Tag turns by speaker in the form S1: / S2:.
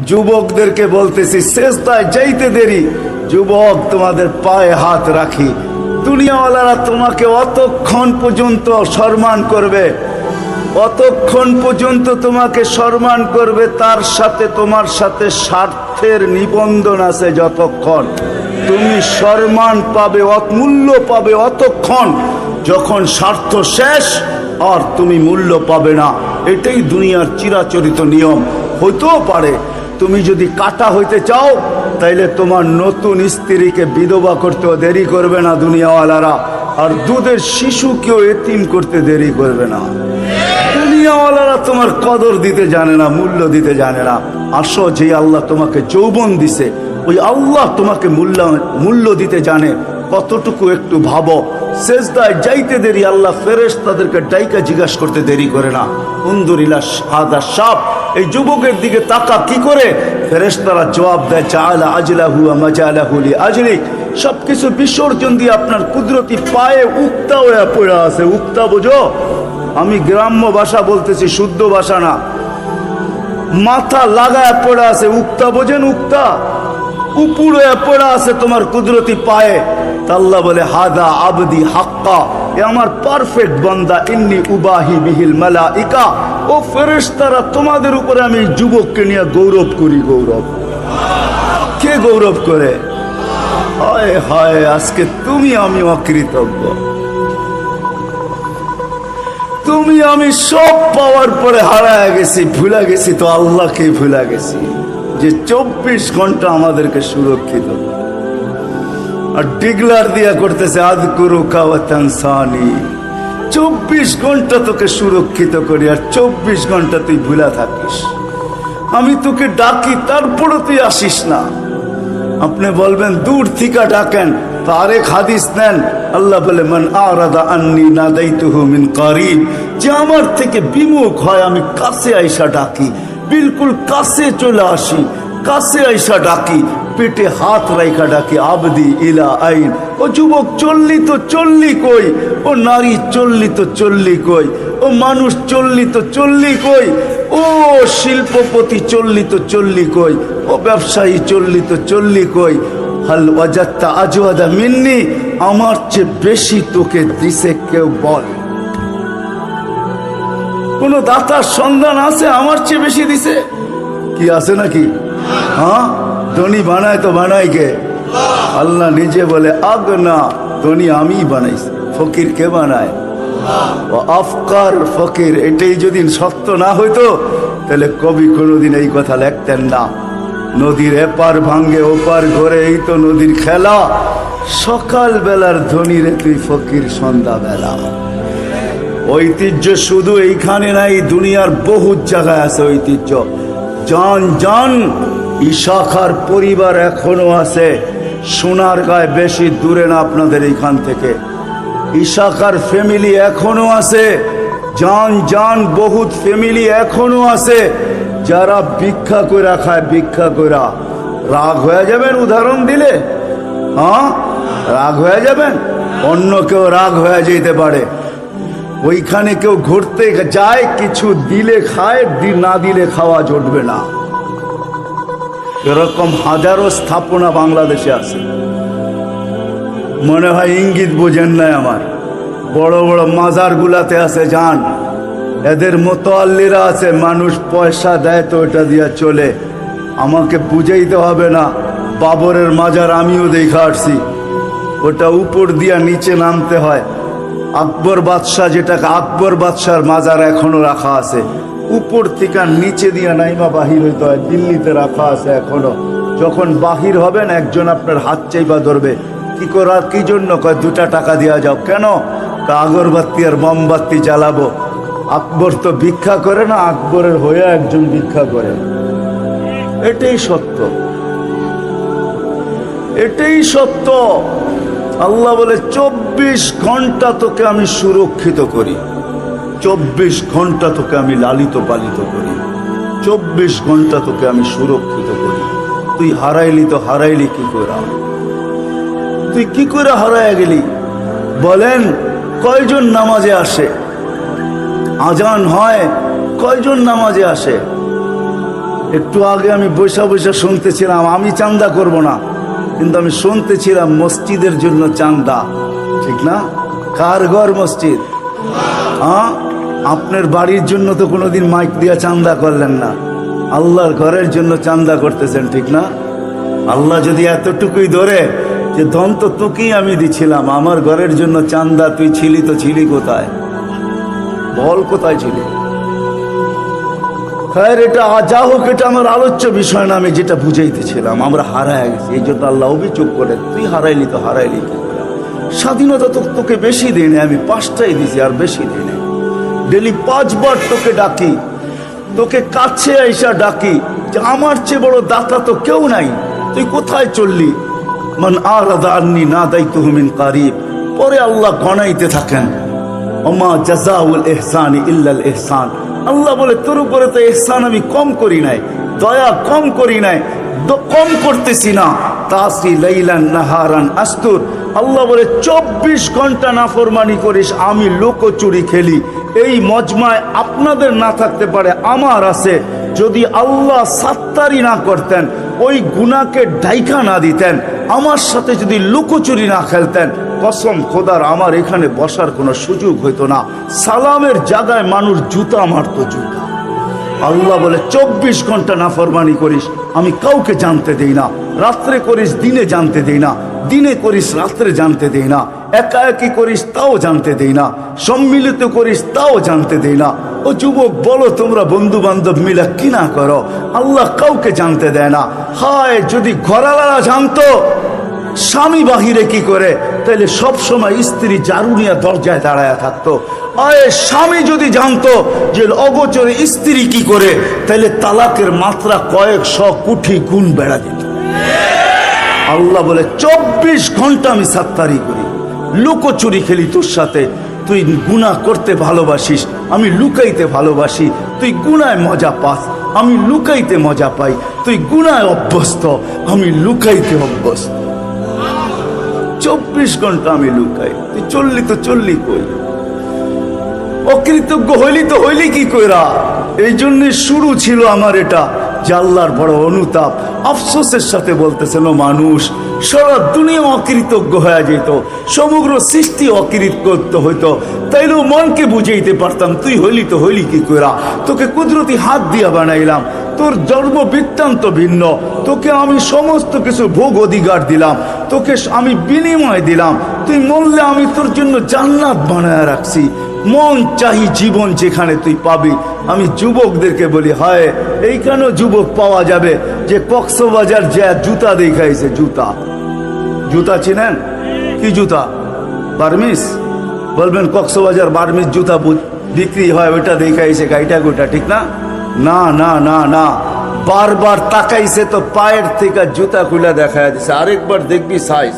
S1: যুবকদেরকে বলতেছি সেজদায় যাইতে দেরি, যুবক তোমাদের পায়ে হাত রাখি। দুনিয়াওয়ালারা তোমাকে অতক্ষণ পর্যন্ত সম্মান করবে, অতক্ষণ পর্যন্ত তোমাকে সম্মান করবে, তার সাথে তোমার সাথে স্বার্থের নিবন্ধন আছে। যতক্ষণ তুমি সম্মান পাবে, মূল্য পাবে, অতক্ষণ যখন স্বার্থ শেষ আর তুমি মূল্য পাবে না। এটাই দুনিয়ার চিরাচরিত নিয়ম। হতেও পারে তুমি যদি কাটা হইতে চাও তাইলে তোমার নতুন স্ত্রীকে বিধবা করতেও দেরি করবে না দুনিয়াওয়ালারা, আর দুধের শিশুকেও এতিম করতে দেরি করবে না। দুনিয়াওয়ালারা তোমার কদর দিতে জানে না, মূল্য দিতে জানে না। আসো, যে আল্লাহ তোমাকে যৌবন দিছে ওই আল্লাহ তোমাকে মূল্য দিতে জানে। কতটুকু একটু ভাবো। সেজদায় যাইতে দেরি আল্লাহ ফেরেশতাদেরকে ডাইকা জিজ্ঞাসা করতে দেরি করে না। উনদুরিলা হাদা সাপ, এই যুবকের দিকে তাকা, কি করে? ফেরেশতারা জবাব দেয় জাআলা আজলাহু ওয়া মাজালাহু লিআজলিক। সবকিছু বিসর্জন দিয়ে আপনার কুদরতি পায়ে উক্তা হয়ে পড়ে আছে। উক্তা বোঝো? আমি গ্রাম্য ভাষা বলতেছি, শুদ্ধ ভাষা না। মাথা লাগায় পড়ে আছে, উক্তা বোঝেন? উক্তা উপরে পড়ে আছে তোমার কুদরতি পায়ে। আল্লাহ বলে হাদা আবদি হাক্কা, এ আমার পারফেক্ট বান্দা। ইন্নী উবাহি বিহিল মালাইকা, ও ফেরেশতারা তোমাদের উপরে আমি যুবককে নিয়ে গৌরব করি। গৌরব কে গৌরব করে? হায় হায়, আজকে তুমি আমি অকৃতজ্ঞ। তুমি আমি সব পাওয়ার পরে হারায় গেছি, ভুলে গেছি তো আল্লাহকে ভুলে গেছি যে 24 ঘন্টা আমাদেরকে সুরক্ষিত। আর ডিগলার দিয়া করতেছে আযকুরুকা ওয়া তানসানি। 24 ঘন্টা তোকে সুরক্ষিত করি আর 24 ঘন্টা তুই ভুলা থাকিস। আমি তোকে ডাকি তারপরে তুই আসিস না। আপনি বলবেন দূর থেকে ডাকেন, তো আরেক হাদিস নেন। আল্লাহ বলে মান আরাদা আন্নি নাদাইতুহু মিন কারিব, যে আমার থেকে বিমুখ হয় আমি কাছে আইসা ডাকি, বিলকুল কাছে চলে আসি, কাছে আইসা ডাকি, পেটে হাত রাইখা ডাকি। আবদি ইলা আইন, ও যুবক চললি তো চললি কই? ও নারী চললি তো চললি কই? ও মানুষ চললি তো চললি কই? ও শিল্পপতি চললি তো চললি কই? ও ব্যবসায়ী চললি তো চললি কই? হাল ওয়াজাত্তা আজওয়াদা মিন্নি, আমার চেয়ে বেশি তোকে দিছে কেউ? বল, কোন দাতার সন্ধান আছে আমার চেয়ে বেশি দিছে? কি আছে নাকি? হ্যাঁ, ধনী বানায় তো বানায় কে? আল্লাহ নিজে বলে আগনা, ধনী আমি বানাইছি, ফকির কে বানায়? ও আফকার ফকির। এটাই যদি সত্য না হইতো তাহলে কবি কোনোদিন এই কথা লিখতেন না। নদীর এপার ভাঙ্গে ওপার ঘরে, এই তো নদীর খেলা। সকাল বেলার ধনী রে তুই ফকির সন্ধ্যা বেলা। ঐতিহ্য শুধু এইখানে নাই, দুনিয়ার বহু জায়গায় আছে ঐতিহ্য। জান জান ইশাখার পরিবার এখনো আছে সোনারগাঁয়, বেশি দূরে না আপনাদের এইখান থেকে। ইশাখার ফ্যামিলি এখনো আছে। জান জান বহুত ফ্যামিলি এখনো আছে যারা ভিক্ষা কইরা খায়, ভিক্ষা কইরা। রাগ হয়ে যাবেন উদাহরণ দিলে? হ্যাঁ, রাগ হয়ে যাবেন। অন্য কেউ রাগ হয়ে যেতে পারে। ওইখানে কেউ ঘুরতে যায়, কিছু দিলে খায়, না দিলে খাওয়া জুটবে না। এরকম হাজারো স্থাপনা বাংলাদেশে আছে। মনে হয় ইঙ্গিত বোঝেন নাই আমার। বড় বড় মাজার গুলাতে আছে, যান, এদের মোতাল্লিরা আছে, মানুষ পয়সা দেয় তো ওটা দিয়া চলে। আমাকে বুঝাইতে হবে না, বাবরের মাজার আমিও দেখা আসছি। ওটা উপর দিয়া নিচে নামতে হয়। আকবর বাদশাহ, যেটাকে আকবর বাদশার মাজার এখনো রাখা আছে, উপর থেকে নিচে দিয়া নাইমা বাহির হইতে হয়। দিল্লিতে রাখা আছে এখনো। যখন বাহির হবেন একজন আপনার হাত চাইবা ধরবে। কি করার, কি জন্য? কয় 2 টাকা দেওয়া যাও। কেন? আগরবাতি আর মোমবাতি জ্বালাবো। আকবর তো ভিক্ষা করে না, আকবরের হয়ে একজন ভিক্ষা করে। এটাই সত্য, এটাই সত্য। আল্লাহ বলে 24 ঘন্টা তোকে আমি সুরক্ষিত করি, 24 ঘন্টা তোকে আমি লালিত পালিত করি, 24 ঘন্টা তোকে আমি সুরক্ষিত করি। তুই হারাইলি তো হারাইলি কি করে? তুই কি করে হারায় গেলি? বলেন, কয়জন নামাজে আসে? আজান হয়, কয়জন নামাজে আসে? একটু আগে আমি বৈশা বৈশা শুনতেছিলাম, আমি চান্দা করব না, কিন্তু আমি শুনতেছিলাম মসজিদের জন্য চান্দা, ঠিক না? কার ঘর মসজিদ? হ্যাঁ, আপনার বাড়ির জন্য তো কোনোদিন মাইক দিয়া চান্দা করলেন না, আল্লাহর ঘরের জন্য চান্দা করতেছেন, ঠিক না? আল্লাহ যদি এতটুকুই ধরে যে দন্ত তোকেই আমি দিছিলাম, আমার ঘরের জন্য চান্দা, তুই ছিলি তো ছিলি কোথায়? বল কোথায় ছিলি? হ্যাঁ, এটা যা হোক, এটা আমার আলোচ্য বিষয় না। আমি যেটা বুঝাইতেছিলাম, আমরা হারায় গেছি, এই জন্য আল্লাহ অভিযোগ করে, তুই হারাইলি তো হারাইলি কি করে? স্বাধীনতা তো তোকে বেশি দিই না, আমি 5টাই দিছি, আর বেশি দিই না। ডেলি 5 বার তোকে ডাকি, তোকে কাছে আইসা ডাকি যে আমার চেয়ে বড় দাতা তো কেউ নাই, তুই কোথায় চললি? মান আরাদা আন্নি নাদাইতুহু মিন কারিব। পরে আল্লাহ গণাইতে থাকেন, ওমা জাযাউল ইহসানি ইল্লাল ইহসান। আল্লাহ বলে, তোর উপরে তো ইহসান আমি কম করি নাই, দয়া কম করি নাই, কম করতেছি না। তাসি লাইলান নাহারান আস্তুর। আল্লাহ বলে, 24 ঘন্টা নাফরমানি করিস, আমি লুকোচুরি খেলি। এই মজমায় আপনাদের না থাকতে পারে, আমার আছে। যদি আল্লাহ সাত্তারি না করতেন, ওই গুনাহকে ঢাইকা না দিতেন, আমার সাথে যদি লুকোচুরি না খেলতেন, কসম খোদার আমার এখানে বসার কোনো সুযোগ হইতো না। সালামের জায়গায় মানুষ জুতা মারতো, জুতা। আল্লাহ বলে, 24 ঘন্টা নাফরমানি করিস, আমি কাউকে জানতে দেই না। রাত্রে করিস, দিনে জানতে দেই না। দিনে করিস, রাত্রে জানতে দেই না। একা একই করিস, তাও জানতে দেই না। সম্মিলিত করিস, তাও জানতে দেই না। ও যুবক, বলো তোমরা বন্ধু বান্ধব মিলা কিনা করো, আল্লাহ কাউকে জানতে দেয় না। হায়, যদি ঘরালারা জানতো স্বামী বাহিরে কি করে, তাহলে সব সময় স্ত্রী ঝাড়ু নিয়ে দরজায় দাঁড়ায় থাকতো। আরে স্বামী যদি জানতো যে অগোচরে স্ত্রী কি করে, তাহলে তালাকের মাত্রা কয়েকশো কোটি গুণ বেড়া যেত। আল্লাহ বলে, 24 ঘন্টা আমি সাত্তারি করি, লুকোচুরি খেলি তোর সাথে। তুই গুনাহ করতে ভালোবাসিস, আমি লুকাইতে ভালোবাসি। তুই গুনায় মজা পাস, আমি লুকাইতে মজা পাই। তুই গুনায় অভ্যস্ত, আমি লুকাইতে অভ্যস্ত। 24 ঘন্টা আমি লুকাই। তুই চললি তো চললি কই? অকৃতজ্ঞ হইলি তো হইলি কি কইরা? এই জন্য শুরু ছিল আমার এটা, যে আল্লাহর বড় অনুতাপ। আফসোসের সাথে বলতেছিল, মানুষ সারা দুনিয়া অকৃতজ্ঞ হয়ে যেত, সমগ্র সৃষ্টি অকৃতজ্ঞ হইতো। তাইলেও মনকে বুঝাইতে পারতাম, তুই হইলি তো হইলি কি কইরা? তোকে কুদরতি হাত দিয়া বানাইলাম, তোর জন্ম বৃত্তান্ত ভিন্ন, তোকে আমি সমস্ত কিছু ভোগ অধিকার দিলাম, তোকে আমি বিনিময় দিলাম। তুই মরলে আমি তোর জন্য জান্নাত বানায় রাখছি। মন চাহি জীবন যেখানে তুই পাবি। আমি যুবকদেরকে বলি, হায়, এইখানেও যুবক পাওয়া যাবে যে কক্সবাজার যে জুতা দেখাইছে। জুতা, জুতা চিনেন? কি জুতা? বার্মিস। বলবেন কক্সবাজার বার্মিস জুতা বিক্রি হয়, ওইটা দেখাইছে গাইটা গোটা, ঠিক না? না না না না, বারবার তাকাইছে তো পায়ের থেকে জুতা খুলে দেখা দিছে। আরেকবার দেখবি সাইজ।